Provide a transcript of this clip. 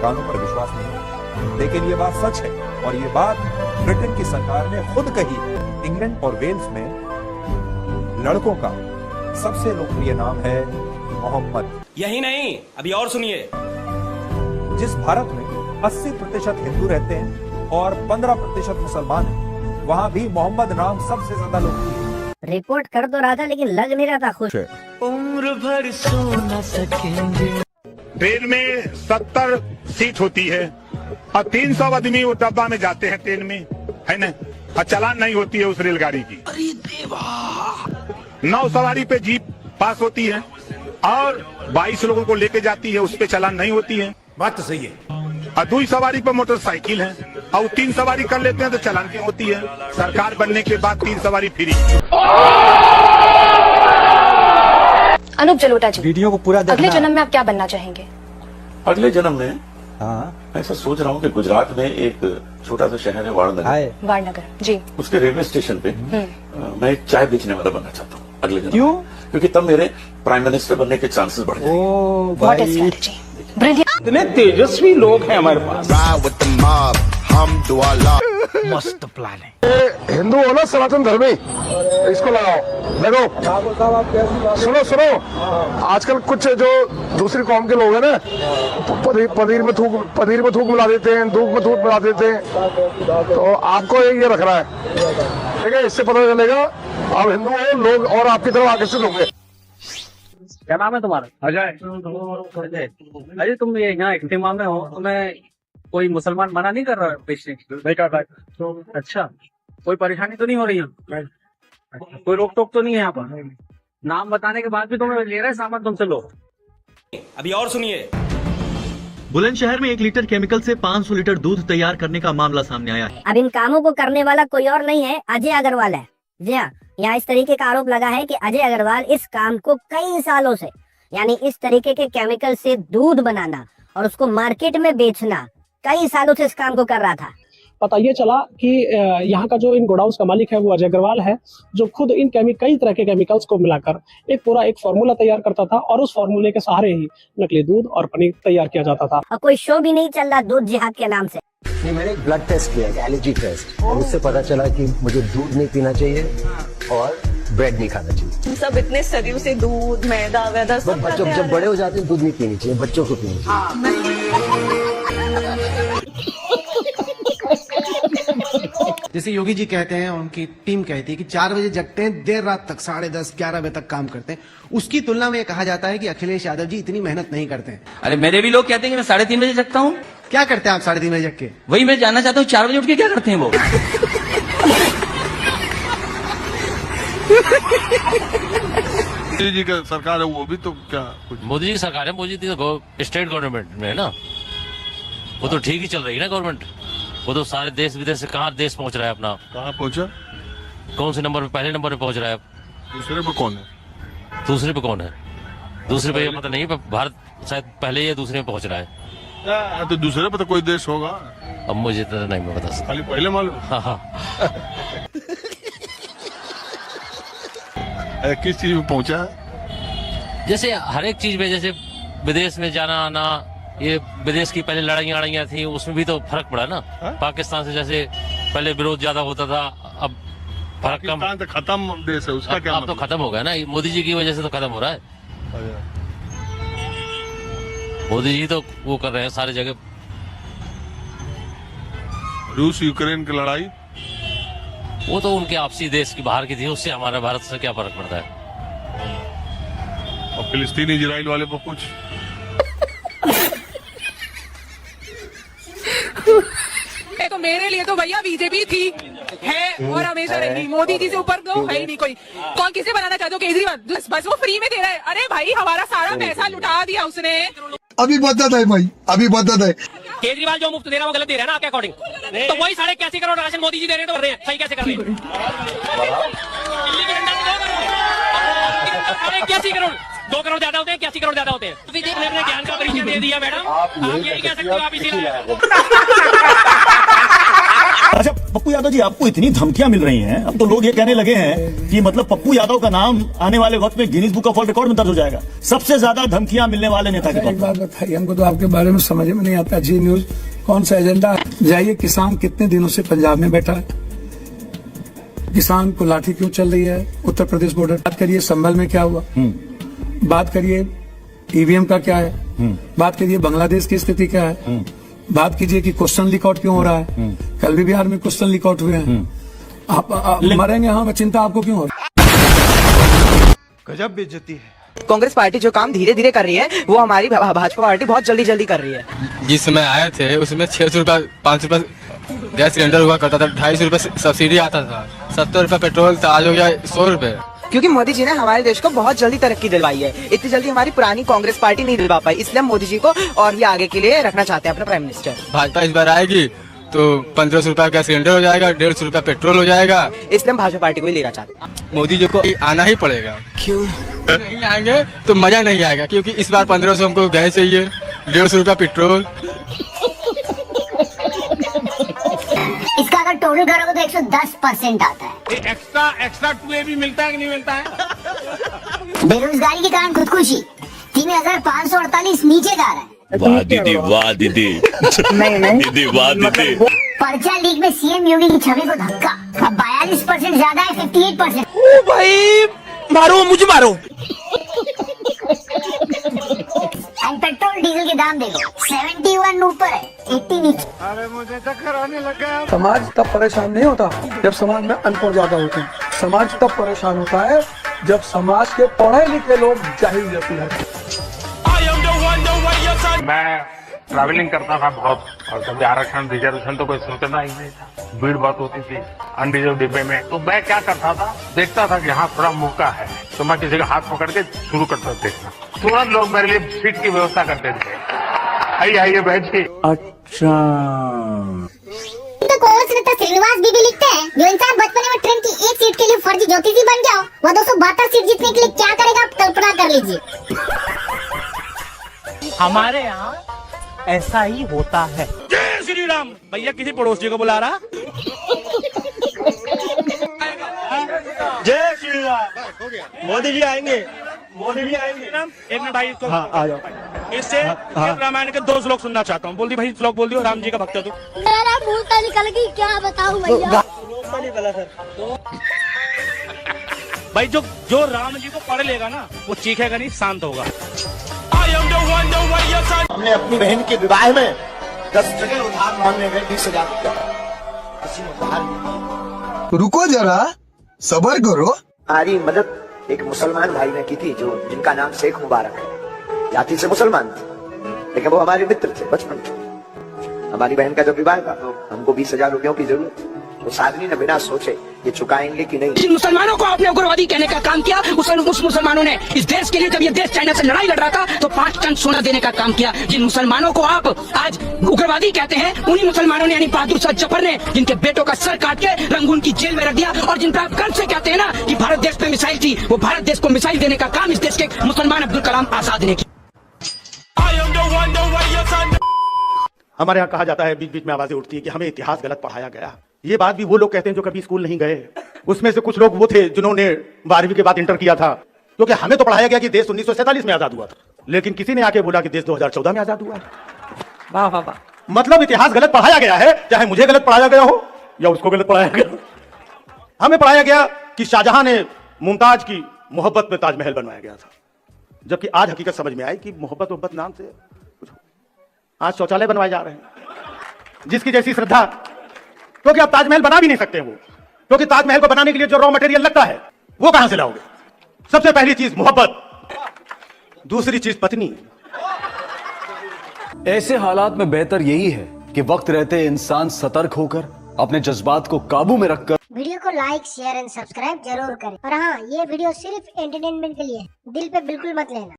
कानों पर विश्वास नहीं होता, लेकिन ये बात सच है और ये बात ब्रिटेन की सरकार ने खुद कही है। इंग्लैंड और वेल्स में लड़कों का सबसे लोकप्रिय नाम है मोहम्मद। यही नहीं, अभी और सुनिए। जिस भारत में 80% हिंदू रहते हैं और 15% मुसलमान हैं, वहाँ भी मोहम्मद नाम सबसे ज्यादा लोकप्रिय है। रिपोर्ट कर तो रहा था लेकिन लग नहीं रहा था खुश। उम्र भर सो न सकेंगे। ट्रेन में 70 सीट होती है और 300 आदमी वो डब्बा में जाते हैं ट्रेन में, है ना, और चालान नहीं होती है उस रेलगाड़ी की। अरे देवा। 9 सवारी पे जीप पास होती है और 22 लोगों को लेके जाती है, उस पे चालान नहीं होती है। बात तो सही है। और 2 सवारी पे मोटरसाइकिल है और 3 सवारी कर लेते हैं तो चालान की होती है। सरकार बनने के बाद 3 सवारी फ्री। अनूप जलोटा जी, वीडियो को पूरा अगले जन्म में आप क्या बनना चाहेंगे? अगले जन्म में मैं ऐसा सोच रहा हूँ कि गुजरात में एक छोटा सा शहर है वारणनगर। वारणनगर जी। उसके रेलवे स्टेशन पे मैं एक चाय बेचने वाला बनना चाहता हूँ अगले जन्म। क्यों? क्योंकि तब मेरे प्राइम मिनिस्टर बनने के चांसेस बढ़ जाएंगे। What is strategy? ब्रिलियंट। इतने तेजस्वी लोग हैं हमारे पास। मस्त प्लान है। हिंदू हो ना, सनातन धर्मी, इसको लगाओ। देखो सुनो, आजकल कुछ जो दूसरी कौम के लोग हैं ना, पनीर में थूक मिला देते हैं, दूध में दूध मिला देते हैं, तो आपको ये रखना है, ठीक है? इससे पता चलेगा आप हिंदू हो, लोग और आपकी तरफ आकर्षित होंगे। क्या नाम है तुम्हारा? अजय। अजय, तुम ये यहाँ इज्तिमा में हो, तुम्हें कोई मुसलमान मना नहीं कर रहा है बेचने? नहीं कर रहा है। अच्छा, कोई परेशानी तो नहीं हो रही है? कोई रोक टोक तो नहीं है यहाँ पर? नाम बताने के बाद भी तुम्हें ले रहे हैं सामान तुमसे लोग। अभी और सुनिए। बुलंदशहर में 1 लीटर केमिकल से 500 लीटर दूध तैयार करने का मामला सामने आया है। अब इन कामों को करने वाला कोई और नहीं है, अजय अग्रवाल है। जी हाँ, यहाँ इस तरीके का आरोप लगा है कि अजय अग्रवाल इस काम को कई सालों से, यानी इस तरीके के केमिकल से दूध बनाना और उसको मार्केट में बेचना, कई सालों से इस काम को कर रहा था। पता ये चला कि यहाँ का जो इन गोडाउन्स का मालिक है वो अजय अग्रवाल है, जो खुद इन कई तरह के केमिकल्स को मिलाकर एक फार्मूला तैयार करता था और उस फार्मूले के सहारे ही नकली दूध और पनीर तैयार किया जाता था। और कोई शो भी नहीं चल रहा दूध जिहाद के नाम से। मैंने एक ब्लड टेस्ट किया, एलर्जी टेस्ट, और उससे पता चला कि मुझे दूध नहीं पीना चाहिए और ब्रेड नहीं खाना चाहिए। सब इतने सदियों से दूध, मैदा वैदा सब बच्चों जब बड़े हो जाते हैं दूध नहीं पीनी चाहिए, बच्चों को पीनी चाहिए। जैसे योगी जी कहते हैं, उनकी टीम कहती है कि 4 बजे जगते हैं, देर रात तक 10:30 11 बजे तक काम करते हैं। उसकी तुलना में ये कहा जाता है कि अखिलेश यादव जी इतनी मेहनत नहीं करते हैं। अरे मेरे भी लोग कहते हैं कि मैं 3:30 बजे जगता हूँ। क्या करते हैं आप 3:30 बजे जग के? वही मैं जानना चाहता हूँ, 4 बजे उठ के क्या करते हैं वो? मोदी जी का सरकार है, वो भी तो क्या कुछ? मोदी जी की सरकार है, मोदी जी तो स्टेट गवर्नमेंट में है ना, वो तो ठीक ही चल रही है ना गवर्नमेंट। वो तो सारे देश विदेश से कहाँ देश पहुंच रहा है अपना। कहाँ पहुंचा? कौन से नंबर पे? पहले नंबर पे पहुंच रहा है। दूसरे पे कौन है? दूसरे पे कौन है? दूसरे पे पता नहीं, भारत शायद पहले या दूसरे में पहुंच रहा है। तो दूसरे पे तो कोई देश होगा। अब मुझे तो नहीं मैं बता सकता, खाली पहले मालूम। हाँ। किस चीज में पहुंचा है? जैसे हर एक चीज में, जैसे विदेश में जाना आना, ये विदेश की पहले लड़ाइयाँ थी, उसमें भी तो फर्क पड़ा ना। पाकिस्तान से जैसे पहले विरोध ज्यादा होता था, अब फर्क कम। पाकिस्तान तो खत्म देश है, उसका क्या? अब तो खत्म हो गया ना, मोदी जी की वजह से तो खत्म हो रहा है। मोदी जी तो वो कर रहे हैं सारी जगह। रूस यूक्रेन की लड़ाई, वो तो उनके आपसी देश की बाहर की थी, उससे हमारे भारत से क्या फर्क पड़ता है? और फिलिस्तीन इजराइल वाले पर कुछ? तो मेरे लिए तो भैया बीजेपी थी, है और हमेशा रहेगी। मोदी जी से ऊपर तो है ही नहीं कोई। कौन किसे बनाना चाहते हो? केजरीवाल। बस वो फ्री में दे रहा है। अरे भाई, हमारा सारा पैसा लुटा दिया उसने। अभी बदत है भाई, अभी बदत है। केजरीवाल जो मुफ्त दे रहा है वो गलत दे रहा है ना आपके अकॉर्डिंग? तो वही 81 करोड़ राशन मोदी जी दे रहे हैं, तो कर रहे हैं, सही कैसे कर रहे हैं? 81 करोड़, 2 करोड़ ज्यादा होते हैं, 81 करोड़ ज्यादा होते हैं। अपने ज्ञान का परिचय दे दिया मैडम, आप ये नहीं कह सकते आप इसी अच्छा पप्पू यादव जी, आपको इतनी धमकियां मिल रही हैं, अब तो लोग ये कहने लगे हैं कि मतलब पप्पू यादव का नाम आने वाले वक्त में Guinness book of world record में दर्ज हो जाएगा, सबसे ज्यादा धमकियां मिलने वाले नेता के तौर पर। एक बात बताइए, हमको तो आपके बारे में समझ में नहीं आता। जी न्यूज कौन सा एजेंडा? जाइए, किसान कितने दिनों से पंजाब में बैठा है, किसान को लाठी क्यों चल रही है उत्तर प्रदेश बॉर्डर? बात करिए संभल में क्या हुआ, बात करिए ईवीएम का क्या है, बात करिए बांग्लादेश की स्थिति क्या है, बात कीजिए कि क्वेश्चन लीक आउट क्यों हो रहा है। कल भी बिहार में क्वेश्चन लीक आउट हुए हैं। आप मरेंगे, हाँ, चिंता आपको क्यों हो रही है? गजब बेइज्जती है। कांग्रेस पार्टी जो काम धीरे धीरे कर रही है वो हमारी भाजपा पार्टी बहुत जल्दी जल्दी कर रही है। जिस समय आए थे उसमें 600 रुपया 500 रुपया गैस सिलेंडर हुआ करता था, 250 रुपये सब्सिडी आता था, 70 रुपये पेट्रोल था, आज हो गया 100 रुपये। क्योंकि मोदी जी ने हमारे देश को बहुत जल्दी तरक्की दिलवाई है। इतनी जल्दी हमारी पुरानी कांग्रेस पार्टी नहीं दिलवा पाई, इसलिए हम मोदी जी को और ये आगे के लिए रखना चाहते हैं अपना प्राइम मिनिस्टर। भाजपा इस बार आएगी तो 1500 रुपया गैस सिलेंडर हो जाएगा, 150 रुपया पेट्रोल हो जाएगा, इसलिए हम भाजपा पार्टी को ही लेना चाहते हैं। मोदी जी को आना ही पड़ेगा। क्यों नहीं आएंगे तो मजा नहीं आएगा, क्योंकि इस बार 1500 हमको गैस चाहिए, 150 रुपया पेट्रोल। इसका अगर टोटल करोगे तो 110% आता है। एक्स्ट्रा 2A भी मिलता है कि नहीं मिलता है? बेरोजगारी के कारण खुदकुशी 3548 नीचे जा रहा है। वाह दीदी, वाह दीदी, दीदी वाह दीदी। पर्चा लीग में सीएम योगी की छवि को धक्का, अब 42% ज्यादा है 58%। ओ भाई मारो, मुझे मारो। पेट्रोल डीजल के दाम देखो, 71 ऊपर है, 80 नीचे। अरे मुझे चक्कर आने लगा। समाज तब परेशान नहीं होता जब समाज में अनपढ़ ज्यादा होते हैं। समाज तब परेशान होता है जब समाज के पढ़े लिखे लोग जाहिल जाते हैं। मैं ट्रैवलिंग करता था बहुत, और कभी आरक्षण रिजर्वेशन तो कोई सोचना ही नहीं था। भीड़ बहुत होती थी अनरिजर्व डिब्बे में, तो मैं क्या करता था, देखता था कि यहाँ थोड़ा मौका है तो मैं किसी का हाथ पकड़ के शुरू करता देखना, तुरंत लोग मेरे लिए सीट की व्यवस्था करते थे। आइए बैठिए। अच्छा, तो कोर्स नेता श्रीनिवास भी लिखते हैं, जो इंसान बचपन में ट्रेन की एक सीट के लिए फर्जी ज्योतिषी बन गया, वह 272 सीट जीतने के लिए क्या करेगा आप कल्पना कर लीजिए। हमारे यहाँ ऐसा ही होता है। जय श्री राम। भैया किसी पड़ोसी को बुला रहा? जय श्री राम। मोदी जी आएंगे, मोदी जी आएंगे। एक मिनट भाई, इसको हाँ, आ जाओ। इससे रामायण के 2 श्लोक सुनना चाहता हूँ। बोल दी भाई, श्लोक बोल दियो। राम जी का भक्त है तू। मेरा मूर्ता निकल गई, क्या बताऊं भैया। भाई जो राम जी को पढ़ लेगा ना, वो चीखेगा नहीं, शांत होगा। हमने अपनी बहन के विवाह में 10 जगह उधार मांगने गए 20,000 रुपया, किसी ने उधार नहीं। रुको जरा, सब्र करो। हमारी मदद एक मुसलमान भाई ने की थी, जो जिनका नाम शेख मुबारक है, जाति से मुसलमान थे, लेकिन वो हमारे मित्र थे बचपन में। हमारी बहन का जब विवाह था तो हमको 20,000 रुपयों की जरूरत थी। उस आदमी ने बिना सोचे ये चुकाएंगे कि नहीं। जिन मुसलमानों को आपने उग्रवादी कहने का काम किया, उस मुसलमानों ने इस देश के लिए, जब ये देश चाइना से लड़ाई लड़ रहा था, तो 5 टन सोना देने का काम किया। जिन मुसलमानों को आप आज उग्रवादी कहते हैं, उन्हीं मुसलमानों ने, यानी बहादुर शाह जफर ने, जिनके बेटों का सर काट के रंगून की जेल में रख दिया, और जिन पर आप गर्व से कहते हैं ना कि भारत देश पे मिसाइल थी, वो भारत देश को मिसाइल देने का काम इस देश के मुसलमान अब्दुल कलाम आजाद ने किया। हमारे यहाँ कहा जाता है, बीच बीच में आवाजें उठती है कि हमें इतिहास गलत पढ़ाया गया। ये बात भी वो लोग कहते हैं जो कभी स्कूल नहीं गए। उसमें से कुछ लोग वो थे जिन्होंने 12वीं के बाद इंटर किया था, क्योंकि हमें तो पढ़ाया गया कि देश 1947 में आजाद हुआ था, लेकिन किसी ने आके बोला कि देश 2014 में आजाद हुआ है। वाह वाह वाह। मतलब इतिहास गलत पढ़ाया गया है, चाहे मुझे गलत पढ़ाया गया हो या उसको गलत पढ़ाया गया। हमें पढ़ाया गया कि शाहजहां ने मुमताज की मोहब्बत में ताजमहल बनवाया गया था, जबकि आज हकीकत समझ में आई कि मोहब्बत नाम से आज शौचालय बनवाए जा रहे हैं। जिसकी जैसी श्रद्धा, क्योंकि आप ताजमहल बना भी नहीं सकते वो, क्योंकि ताजमहल को बनाने के लिए जो रॉ मटेरियल लगता है वो कहां से लाओगे? सबसे पहली चीज मोहब्बत, दूसरी चीज पत्नी। ऐसे हालात में बेहतर यही है कि वक्त रहते इंसान सतर्क होकर अपने जज्बात को काबू में रखकर वीडियो को लाइक, शेयर एंड सब्सक्राइब जरूर करें। और हाँ, ये वीडियो सिर्फ एंटरटेनमेंट के लिए है, दिल पे बिल्कुल मत लेना।